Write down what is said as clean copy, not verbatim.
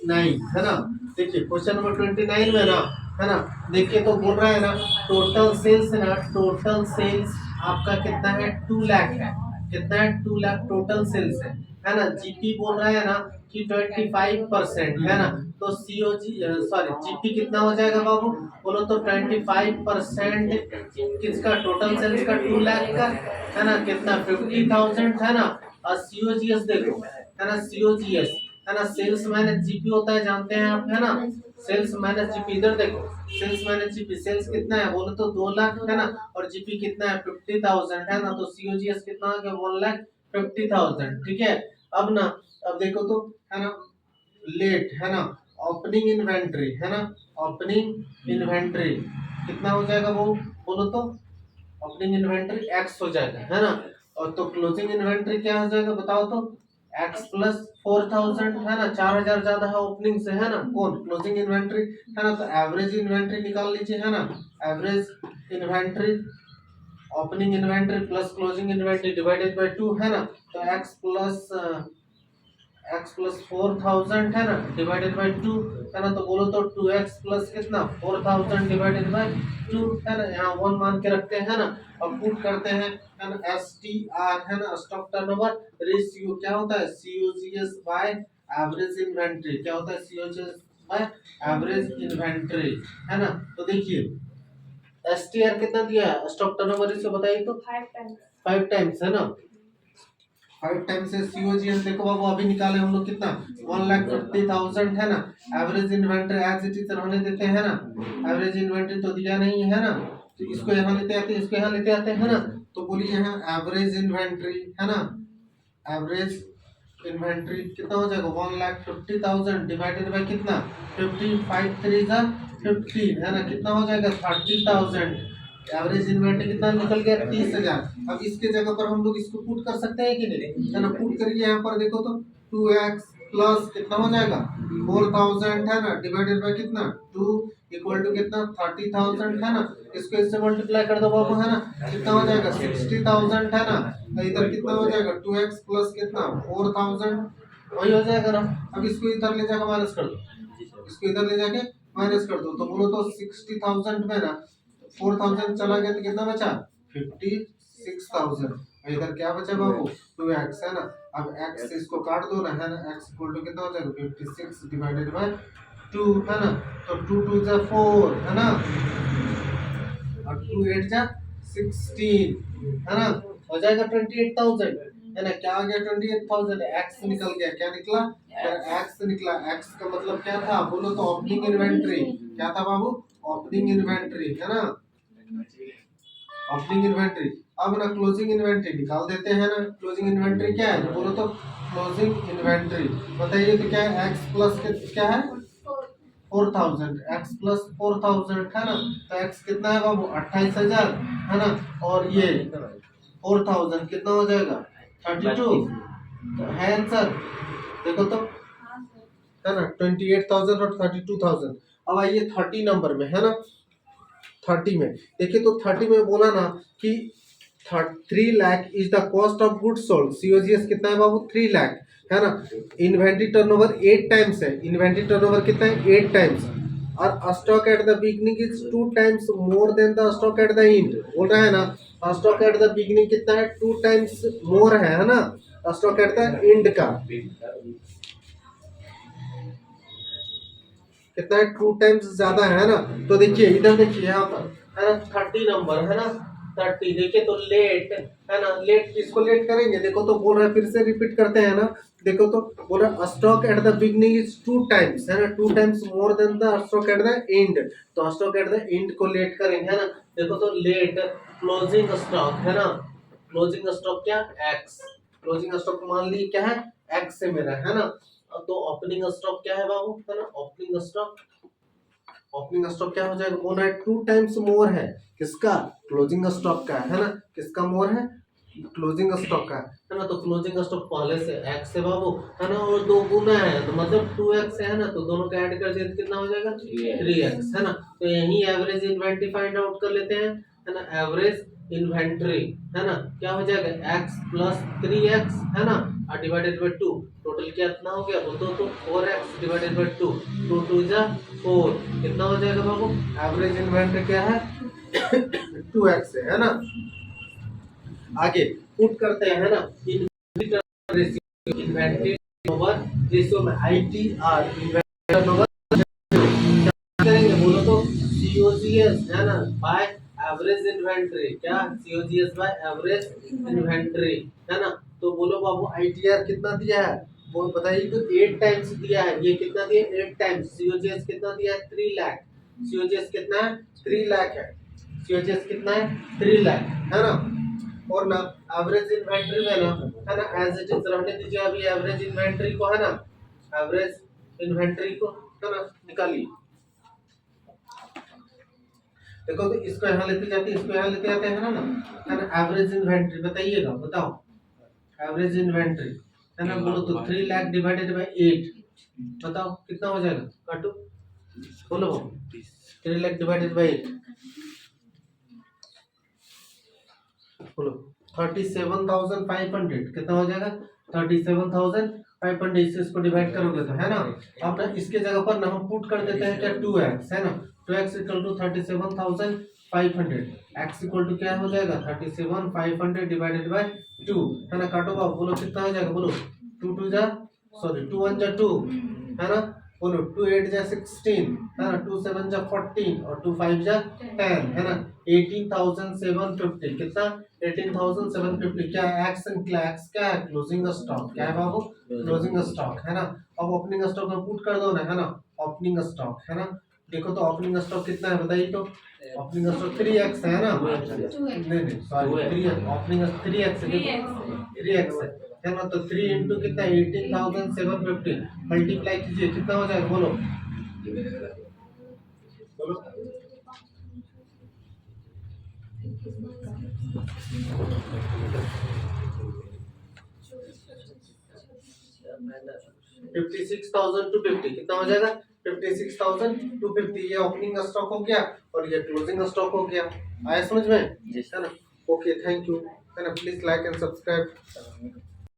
29 है ना। देखिए क्वेश्चन नंबर 29 में ना, है ना, देखिए तो बोल रहा है ना टोटल सेल्स है ना, टोटल सेल्स आपका कितना है 2 लाख है। कितना है 2 लाख टोटल सेल्स है ना। जीपी बोल रहा है ना कि 25% है ना। तो सीओजी सॉरी जीपी कितना हो जाएगा बाबू, बोलो तो 25% किसका, टोटल सेल्स का 2 लाख का, है ना, कितना 50,000 है ना। और सीओजीएस देखो, है ना, सीओजीएस है ना, सेल्स माइनस जीपी होता है, जानते हैं आप, है ना। सेल्स माइनस जीपी, इधर देखो सेल्स माइनस जीपी, सेल्स कितना है बोलो तो 2 लाख है ना, और जीपी कितना है 50,000 है ना। तो सीओजीएस कितना आ गया 1,50,000, ठीक है। अब ना, अब देखो तो, है ना, लेट है ना, ओपनिंग इन्वेंट्री है ना, ओपनिंग इन्वेंट्री कितना हो जाएगा वो, बोलो तो ओपनिंग इन्वेंट्री एक्स हो जाएगा, है ना। और तो क्लोजिंग इन्वेंट्री क्या हो जाएगा बताओ तो, एक्स प्लस 4,000 है ना, 4,000 ज्यादा है ओपनिंग से, है ना, कौन क्लोजिंग इन्वेंट्री, है ना। तो एवरेज इन्वेंट्री निकाल लीजिए, है ना, average inventory, opening inventory plus closing inventory divided by 2 है ना। तो एक्स प्लस 4,000 है ना डिवाइडेड बाय 2, है ना। तो बोलो तो 2x प्लस कितना 4,000 डिवाइडेड बाय 2, है ना। यहाँ 1 मान के रखते हैं ना, और पुट करते हैं, है ना, STR है ना, स्टॉक टर्नओवर रेशियो क्या होता है, COGS बाय एवरेज इन्वेंट्री, क्या होता है COGS बाय एवरेज इन्वेंट्री, है ना। तो देखिए STR कितना दिया है, स्टॉक टर्नओवर रेशियो बताइए तो 5 टाइम्स है ना। 5 टाइम्स से सीओजीएस देखो बाबू अभी निकाले हम लोग कितना 1,50,000 है ना। Average inventory as it is रहने देते हैं ना, एवरेज इन्वेंट्री तो दिया नहीं है ना। तो इसको यहाँ लेते आते हैं, इसको यहाँ लेते आते हैं ना। तो बोलिए यहाँ एवरेज इन्वेंट्री है ना, एवरेज इन्वेंट्री कितना हो जाएगा 1,50,000 डिवाइडेड बाय कितना 50, 5 3 जा 15 है ना, कितना हो जाएगा 30,000। एवरेज इन्वेंट्री कितना निकल गया 30,000। अब इसके जगह पर हम लोग इसको पुट कर सकते हैं कि नहीं, है ना। पुट करिए यहाँ पर देखो तो 2x प्लस कितना हो जाएगा 4,000 है ना, डिवाइडेड बाय कितना 2 इक्वल टू कितना 30,000 है ना। इसको इससे मल्टीप्लाई कर दो बाबू, है ना, कितना हो जाएगा 60,000 है ना। तो इधर कितना हो जाएगा 2x प्लस कितना 4,000, वही हो जाएगा ना। अब इसको इधर ले जाकर माइनस कर दो, इसको इधर ले जाके माइनस कर दो, तो बोलो तो 60,000 में ना 4,000 चला गया तो कितना बचा 56,000। इधर क्या बचा बाबू 2x है ना। अब x से इसको काट दो ना, है ना, x इक्वल टू कितना हो जाएगा 56 डिवाइडेड बाय 2 है ना। तो 2 2 जा 4 है ना, और 2 8 जा 16 है ना, हो जाएगा 28,000 है ना। क्या आ गया 28,000, x निकल गया, क्या निकला x निकला। x का मतलब क्या था बोलो तो ओपनिंग इन्वेंट्री, क्या था बाबू ओपनिंग इन्वेंट्री, है ना, ओपनिंग इन्वेंट्री। अब ना क्लोजिंग इन्वेंट्री निकाल देते हैं ना। क्लोजिंग इन्वेंट्री क्या है बोलो तो, क्लोजिंग इन्वेंट्री बताइए तो क्या है, x प्लस क्या है 4,000, x प्लस 4,000 है ना। तो x कितना है बाबू 28,000 है ना, और ये 4,000 कितना हो जाएगा 32, तो है आंसर देखो तो, है ना 28,000 और 32,000। अब आइए 30 नंबर में, है ना, 30 में देखिए तो 30 में बोला ना कि 3 lakh is the cost of goods sold, COGS कितना है बाबू 3 लाख है ना। इन्वेंट्री टर्नओवर 8 टाइम्स है, इन्वेंट्री टर्नओवर कितना है 8 टाइम्स, और stock at the beginning is 2 times more than the stock at the end, बोल रहा है ना स्टॉक एट द बिगनिंग कितना है 2 टाइम्स मोर है ना, स्टॉक एट द एंड का कितना है 2 टाइम्स ज्यादा है ना। तो देखिए इधर देखिए यहाँ पर, है ना 30 नंबर है ना, 30 देखिए तो लेट है ना, लेट इसको लेट करेंगे देखो तो बोल रहा है, फिर से रिपीट करते हैं ना। देखो तो बोल रहा stock at the beginning is 2 times है ना, 2 times more than the stock at the end, तो स्टॉक एट द एंड को लेट करेंगे, है ना। देखो तो लेट क्लोजिंग स्टॉक है ना, क्लोजिंग स्टॉक क्या एक्स, क्लोजिंग स्टॉक मान ली क्या है एक्स से मेरा, है ना। तो ओपनिंग स्टॉक क्या है बाबू, है ना, ओपनिंग स्टॉक, ओपनिंग स्टॉक क्या हो जाएगा बोल रहा है 2 टाइम्स मोर है, किसका क्लोजिंग स्टॉक का, है ना, किसका मोर है क्लोजिंग स्टॉक का, है ना। तो क्लोजिंग स्टॉक पहले से x है बाबू, है ना, और 2 गुना है तो मतलब 2x है ना, तो दोनों का ऐड कर दिए तो कितना हो जाएगा 3x, है ना। तो यही एवरेज इन्वेंट्री फाइंड आउट कर लेते हैं, है ना, एवरेज इन्वेंट्री, है ना, क्या हो जाएगा x प्लस 3x, है ना, डिवाइडेड बाय 2, टोटल कितना हो गया बोल तो 4x डिवाइडेड बाय 2, 2 2 जा 4, कितना हो जाएगा बाबू? एवरेज इन्वेंटरी क्या है? 2x है ना। आगे पुट करते हैं ना, इन्वेंटरी ओवर रेशियो में ITR इन्वेंटरी ओवर करेंगे बोलो तो COGS है ना बाय एवरेज इन्वेंटरी, क्या COGS बाय एवरेज इन्वेंटरी है ना। तो बोलो बाबू ITR कितना दिया है वो बताइए तो 8 टाइम्स दिया है, ये कितना दिया है 8 टाइम्स। COGS कितना दिया है 3 लाख, COGS कितना है 3 लाख है, COGS कितना है 3 लाख है ना। और ना एवरेज इन्वेंटरी में ना है ना एज इट इज रहने दीजिए, अभी एवरेज इन्वेंटरी को है ना, एवरेज इन्वेंटरी को है ना निकालिए। देखो तो इसको यहाँ लेते जाते हैं, इसको यहाँ लेते जाते हैं ना है ना। एवरेज इन्वेंटरी बताइएगा, बताओ एवरेज इन्वेंटरी है ना, बोलो तो 3 लाख डिवाइडेड बाय 8, बताओ कितना हो जाएगा, काटो बोलो 3 लाख डिवाइडेड बाय 8 बोलो 37,500 कितना हो जाएगा 37,500, इसको डिवाइड करोगे तो है ना। अब ना इसके जगह पर ना हम पुट कर देते हैं क्या 2x है ना, 2x equal to 37,500, x equal to क्या हो जाएगा 37,500 डिवाइडेड बाय 2 है ना। काटो बाबू बोलो कितना हो जाएगा, बोलो 2 2 जा सॉरी 2 1 जा 2 है ना, बोलो 2 8 जा 16 है ना, 2 7 जा 14 और 2 5 जा 10 है ना। 18,750 कितना 18,750, क्या एक्स एंड क्लैक्स क्या है क्लोजिंग स्टॉक, क्या है बाबू क्लोजिंग स्टॉक है ना। अब ओपनिंग स्टॉक में पुट कर दो ना है ना, ओपनिंग स्टॉक है ना। देखो तो ओपनिंग स्टॉक कितना है बताइए तो, ओपनिंग स्टॉक 3x है ना, नहीं नहीं सॉरी 3x, ओपनिंग 3x देखो 3x है ना। तो 3 इंटू कितना 18,750 मल्टीप्लाई कीजिए कितना हो जाएगा बोलो बोलो 56,250 कितना हो जाएगा 56,250, ये ओपनिंग स्टॉक हो गया और ये क्लोजिंग स्टॉक हो गया। आया समझ में है ना। ओके थैंक यू है ना, प्लीज लाइक एंड सब्सक्राइब।